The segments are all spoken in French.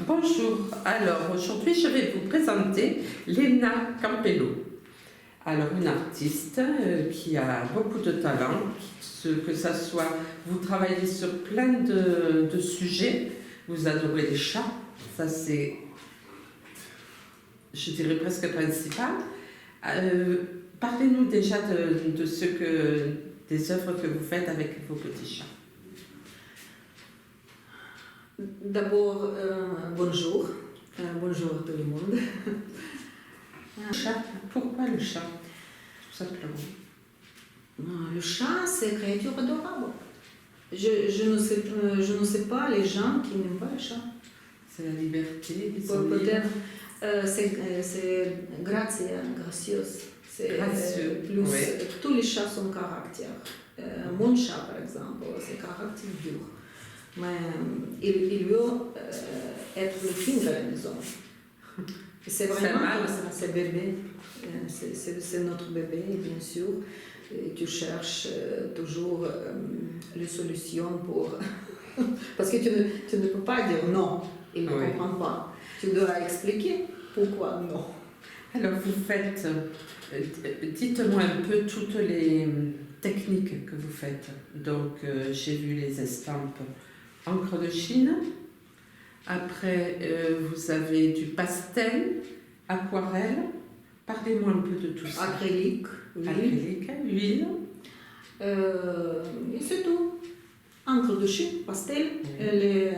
Bonjour. Alors, aujourd'hui, je vais vous présenter Lena Campello. Alors, une artiste qui a beaucoup de talent, que ça soit, vous travaillez sur plein de sujets, vous adorez les chats, ça c'est, je dirais presque principal. Parlez-nous déjà des œuvres que vous faites avec vos petits chats. D'abord, bonjour. Bonjour à tout le monde. Chat, pourquoi le chat? Tout simplement. Le chat, c'est une créature adorable. Je ne sais pas les gens qui n'aiment pas le chat. C'est la liberté. Peut-être c'est gracieux. C'est Gracieux, plus. ouais. Tous les chats sont caractère. Mon chat, par exemple, c'est caractère dur. Mais il veut être le king de la maison. C'est vraiment c'est bébé. C'est notre bébé, bien sûr. Et tu cherches toujours les solutions pour... Parce que tu ne peux pas dire non, il ne comprend pas. Tu dois expliquer pourquoi non. Alors vous faites, dites-moi un peu toutes les techniques que vous faites. Donc j'ai vu les estampes encre de Chine. Après vous avez du pastel, aquarelle. Parlez-moi un peu de tout ça. Acrylique, huile. Et c'est tout. Encre de Chine, pastel, les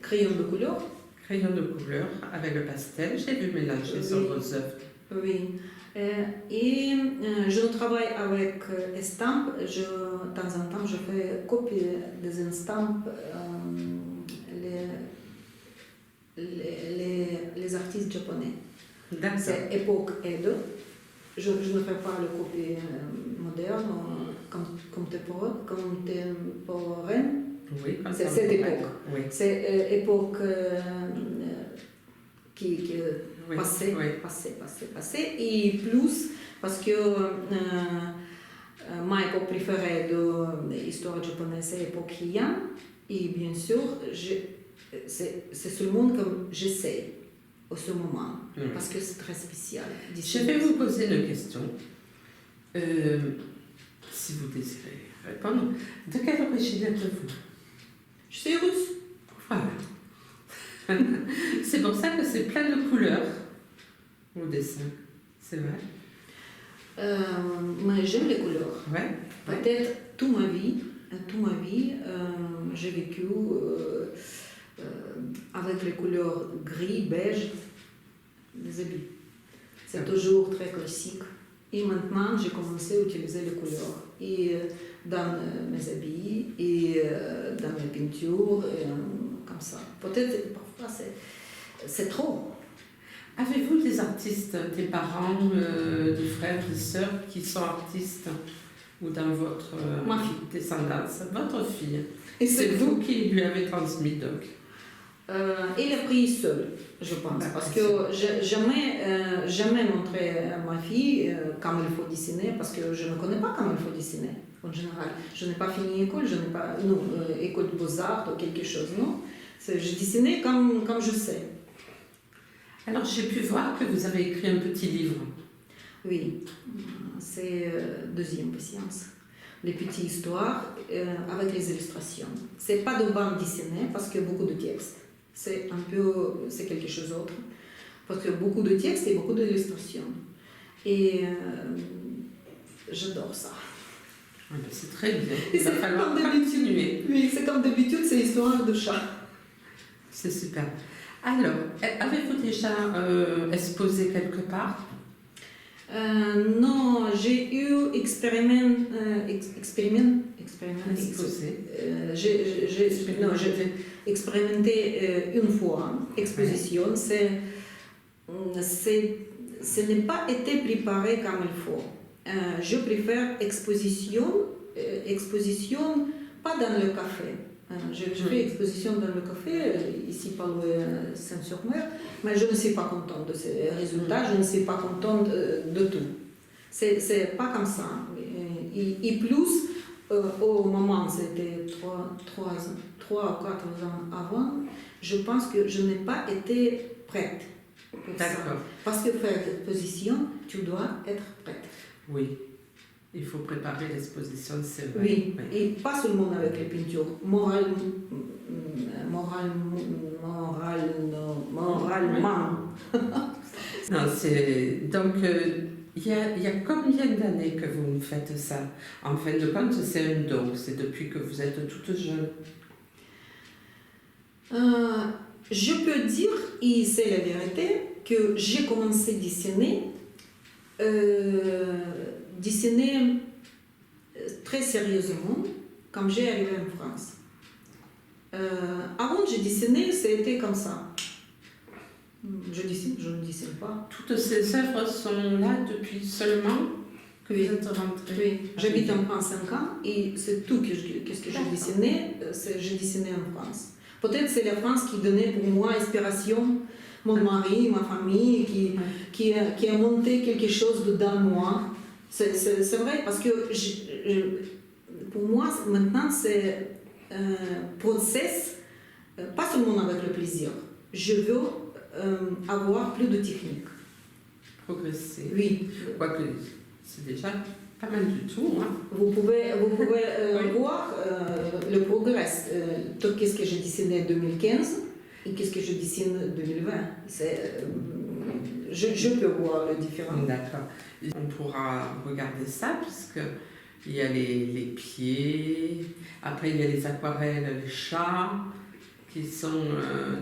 crayons de couleur. Crayon de couleur avec le pastel. J'ai vu mélanger sur vos œuvres. Oui. Et je travaille avec estampes. De temps en temps, je fais copie des estampes. Les artistes japonais. C'est époque Edo. Je ne fais pas le copie moderne, contemporaine. Oui, c'est cette époque. Oui. C'est époque qui passée. Et plus, parce que ma époque préférée de l'histoire japonaise, c'est l'époque Heian. Et bien sûr, c'est seulement comme j'essaie au ce moment, parce que c'est très spécial. Je vais vous poser une question. Si vous désirez répondre, de quelle origine êtes-vous? Je suis russe. Voilà. C'est pour ça que c'est plein de couleurs, vos dessins. C'est vrai. Mais j'aime les couleurs. Ouais. Peut-être toute ma vie, j'ai vécu avec les couleurs gris, beige, des habits. C'est toujours très classique. Et maintenant, j'ai commencé à utiliser les couleurs. Et dans mes habits, et dans mes peintures, comme ça. Peut-être parfois c'est trop. Avez-vous des artistes, des parents, des frères, des sœurs qui sont artistes ou dans votre descendance? Votre fille. Et c'est vous qui lui avez transmis donc? Il a pris seul, je pense, parce que jamais montré à ma fille comment il faut dessiner, parce que je ne connais pas comment il faut dessiner, en général. Je n'ai pas fini l'école, je n'ai pas école de beaux-arts ou quelque chose, non. Je dessinais comme je sais. Alors j'ai pu voir que vous avez écrit un petit livre. Oui, c'est deuxième patience. Les petites histoires avec les illustrations. C'est pas de bande dessinée parce qu'il y a beaucoup de textes. C'est quelque chose d'autre. Parce qu'il y a beaucoup de textes et beaucoup d'illustrations. Et j'adore ça. C'est très bien. Il va falloir continuer. Oui, c'est comme d'habitude, c'est l'histoire de chat. C'est super. Alors, avez-vous déjà exposé quelque part? Non, j'ai eu expérimenté. Exposé. J'ai expérimenté une fois, exposition. Ce n'est pas été préparé comme il faut. Je préfère exposition pas dans le café. J'ai fait exposition dans le café, ici par le Saint-sur-Mer, mais je ne suis pas contente de ces résultats, je ne suis pas contente de tout. C'est pas comme ça. Et plus, au moment, c'était 3 ou 4 ans avant, je pense que je n'ai pas été prête pour ça. D'accord. Parce que faire cette position, tu dois être prête. Oui. Il faut préparer l'exposition, c'est vrai. Oui, et pas seulement avec les peintures, moralement. Non, c'est... Donc, il y a combien d'années que vous me faites ça? En fin de compte, c'est un don. C'est depuis que vous êtes toute jeune. Je peux dire, et c'est la vérité, que j'ai commencé à dessiner très sérieusement quand j'ai arrivé en France. Avant, je dessinais, c'était comme ça. Je ne dessine pas. Toutes ces œuvres sont là depuis seulement que vous êtes rentrée. Oui, j'habite en France 5 ans et c'est tout qu'est-ce que je dessinais, je dessinais en France. Peut-être c'est la France qui donnait pour moi inspiration, mon mari, ma famille, qui a monté quelque chose dedans moi. C'est vrai parce que pour moi maintenant c'est un process, pas seulement avec le plaisir. Je veux avoir plus de technique. Progresser. Oui. Quoique, c'est déjà pas mal du tout. Hein. Vous pouvez voir le progrès. Qu'est-ce que j'ai dessiné en 2015 et qu'est-ce que je dessine en 2020. Je peux voir la différence. D'accord. On pourra regarder ça puisque il y a les pieds, après il y a les aquarelles, les chats, qui sont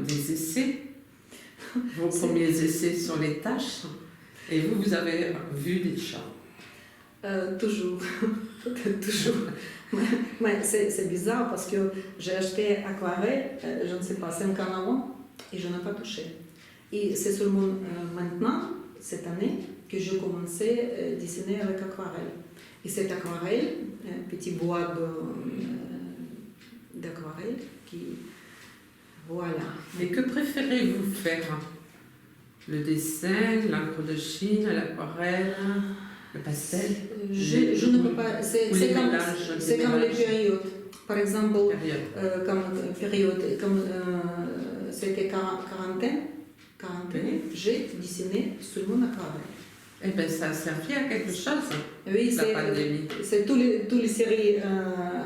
des essais. Vos premiers essais sur les taches. Et vous avez vu des chats. Toujours. Toujours. Mais c'est bizarre parce que j'ai acheté aquarelle, je ne sais pas, 5 ans avant, et je n'ai pas touché. Et c'est seulement maintenant, cette année, que j'ai commencé à dessiner avec aquarelle. Et cette aquarelle, un petit bois d'aquarelle, qui... Voilà. Mais que préférez-vous faire? Le dessin, l'encre de Chine, l'aquarelle, le pastel? Je ne peux pas. C'est comme les périodes. Par exemple, comme c'était quarantaine, j'ai dessiné seulement aquarelle. Eh bien, ça a servi à quelque chose, oui, la pandémie. C'est toutes les séries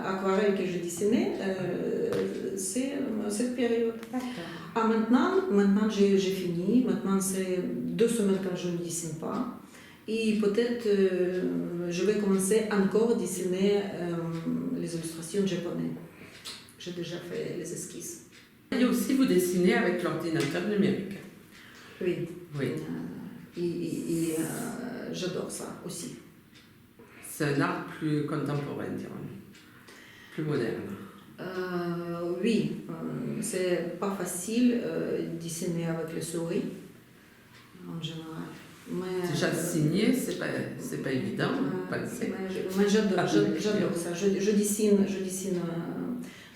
aquarelles que je dessinais, c'est cette période. Ah, maintenant j'ai fini. Maintenant, c'est 2 semaines que je ne dessine pas. Et peut-être je vais commencer encore à dessiner les illustrations japonaises. J'ai déjà fait les esquisses. Et aussi, vous dessinez avec l'ordinateur numérique. Oui. Oui. Et j'adore ça aussi. C'est un art plus contemporain, dirons. Plus moderne. Oui, c'est pas facile de dessiner avec le souris, en général. Mais, déjà signé, c'est pas évident. Mais j'adore ça. Je dessine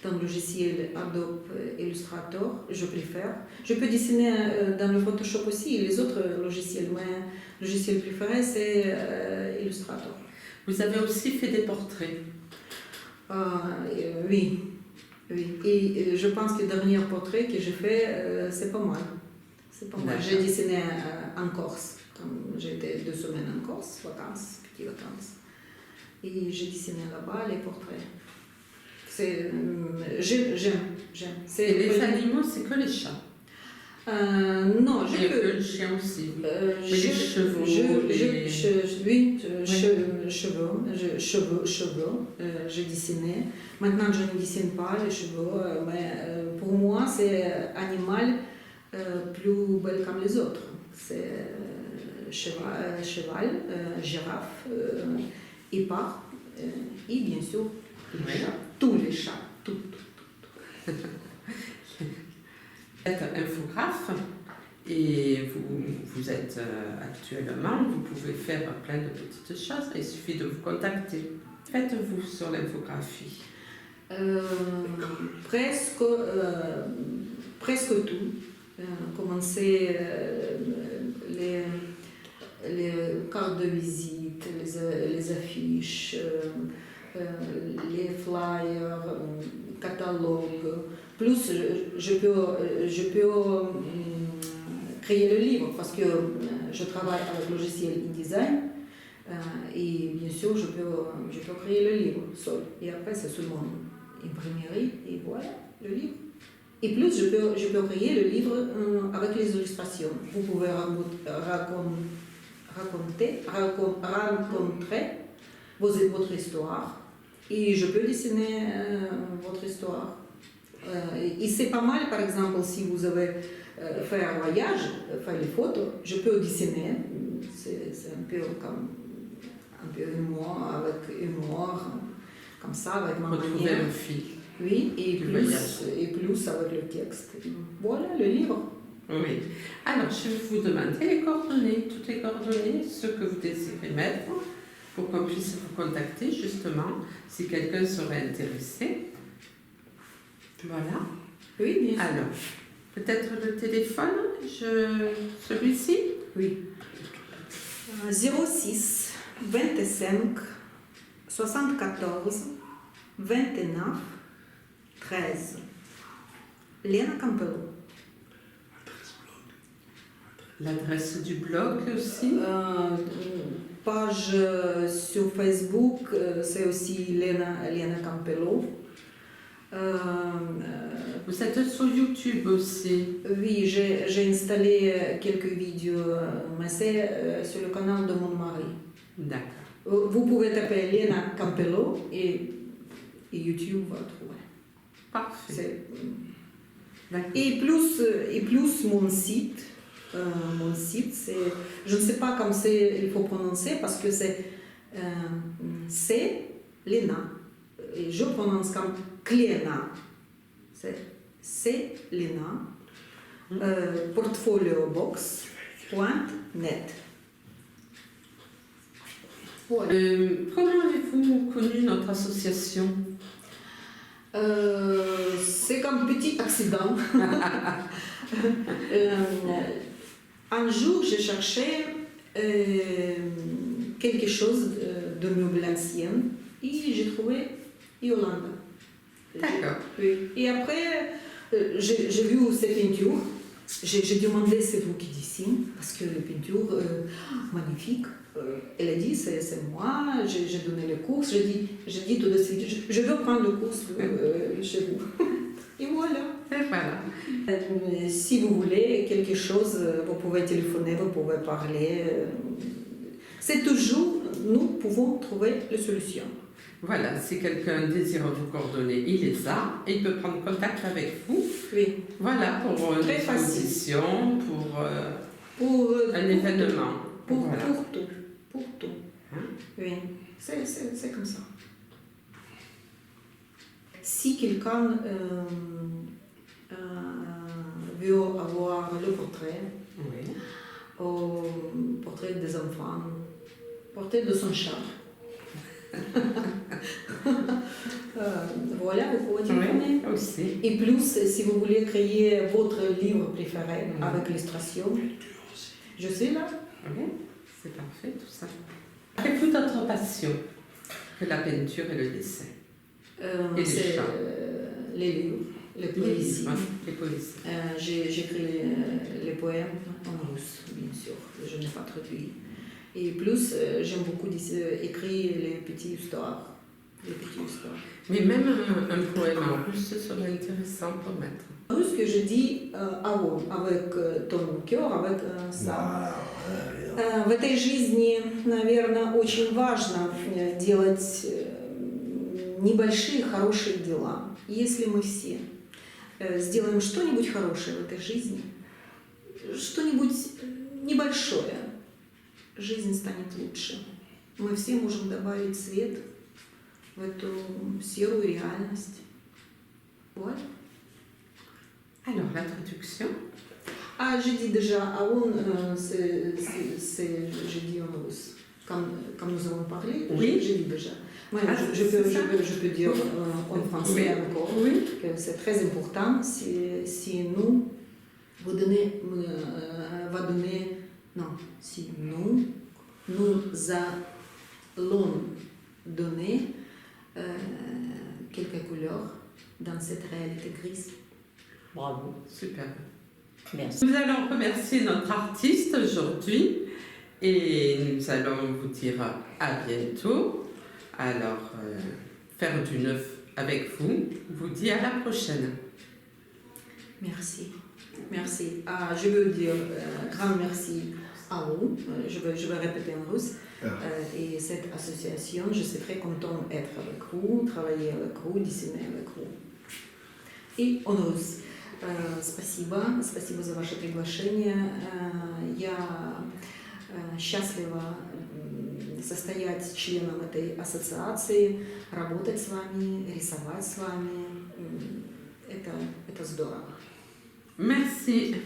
dans le logiciel Adobe Illustrator, je préfère. Je peux dessiner dans le Photoshop aussi, les autres logiciels, mais le logiciel préféré c'est Illustrator. Vous avez aussi fait des portraits? Oui. Et je pense que le dernier portrait que j'ai fait, c'est pas mal. J'ai dessiné en Corse, comme j'étais 2 semaines en Corse, petites vacances. Et j'ai dessiné là-bas les portraits. J'aime. Et les animaux, c'est que les chats? Non, j'ai que le chien aussi. Les chevaux. Chevaux. J'ai dessiné. Maintenant, je ne dessine pas les chevaux, mais pour moi, c'est animal plus bel comme les autres. C'est cheval, girafe, épars et bien sûr les chats. Tous les chats. Tout. Vous êtes infographe et vous êtes actuellement, vous pouvez faire plein de petites choses, il suffit de vous contacter. Faites-vous sur l'infographie? Presque tout. Commencer les cartes de visite, les affiches, les flyers, catalogues. Plus, je peux créer le livre parce que je travaille avec le logiciel InDesign et bien sûr, je peux créer le livre seul. Et après, c'est seulement imprimerie et voilà, le livre. Et plus, je peux créer le livre avec les illustrations. Vous pouvez rencontrer votre histoire et je peux dessiner votre histoire. Et c'est pas mal, par exemple, si vous avez fait un voyage, fait les photos, je peux dessiner. C'est un peu comme humour, avec humour, comme ça, avec ma Retrouver manière. le fil. Oui, et Du plus avec le texte. Voilà le livre. Oui. Alors, je vais vous demander les coordonnées, toutes les coordonnées, ce que vous désirez mettre, pour qu'on puisse vous contacter, justement, si quelqu'un serait intéressé. Voilà. Oui, bien sûr. Alors, peut-être le téléphone, celui-ci? Oui. 06 25 74 29 13. Lena Campello. L'adresse du blog aussi? Page sur Facebook, c'est aussi Lena Campello. Vous êtes sur YouTube aussi? Oui, j'ai installé quelques vidéos, mais c'est sur le canal de mon mari. D'accord. Vous pouvez taper Lena Campello et YouTube va trouver. Parfait. D'accord. Et plus mon site, c'est, je ne sais pas comment il faut prononcer parce que c'est Lena. Et je prononce comme Klena. C'est Lena. Portfoliobox.net. Voilà. Comment avez-vous connu notre association? C'est comme petit accident. Un jour, j'ai cherché quelque chose de meuble ancien et j'ai trouvé Yolanda. D'accord. Oui. Et après, j'ai vu ces peintures. J'ai demandé c'est vous qui dessinez parce que les peintures magnifiques. Elle a dit c'est moi. J'ai donné le cours. J'ai dit tout de suite je veux prendre le cours chez vous. Et voilà. Et voilà. Si vous voulez quelque chose, vous pouvez téléphoner, vous pouvez parler. C'est toujours, nous pouvons trouver la solution. Voilà, si quelqu'un désire vous coordonner, il les a et il peut prendre contact avec vous. Oui. Voilà, pour une Très exposition, pour un événement. Pour Voilà. tout. Pour tout. Hein? Oui, c'est comme ça. Si quelqu'un veut avoir le portrait, Oui. portrait des enfants, portrait de son chat, voilà, vous pouvez téléphoner. Oui, aussi. Et plus, si vous voulez créer votre livre préféré avec l'illustration, je suis là. Oui, c'est parfait tout ça. Avez-vous d'autres passions que la peinture et le dessin? Et les C'est chats. les livres, les poésies. Les poésies. J'écris les poèmes en russe, bien sûr, je n'ai pas traduit. Et plus, j'aime beaucoup écrire les petites histoires. Mais même un poème en russe serait intéressant pour mettre. Ce que je dis avant, avec ton cœur, avec ça. В этой жизни, наверное, очень важно делать небольшие хорошие дела. Если мы все сделаем что-нибудь хорошее в этой жизни, что-нибудь небольшое, жизнь станет лучше. Мы все можем добавить свет в эту серую реальность. Вот. Alors, la traduction. Ah, je dis déjà, avant, je dis en russe. Comme nous avons parlé, oui. Je dis déjà. Ouais, je peux dire en français encore que c'est très important si nous allons donner quelques couleurs dans cette réalité grise. Bravo. Super. Merci. Nous allons remercier notre artiste aujourd'hui et nous allons vous dire à bientôt. Alors, faire du neuf avec vous vous dit à la prochaine. Merci. Merci. Je veux dire grand merci à vous. Je vais répéter en russe. Et cette association, je suis très contente d'être avec vous, travailler avec vous, dessiner avec vous. И он рус. Спасибо за ваше приглашение. Я счастлива состоять членом этой ассоциации, работать с вами, рисовать с вами. Это здорово. Merci.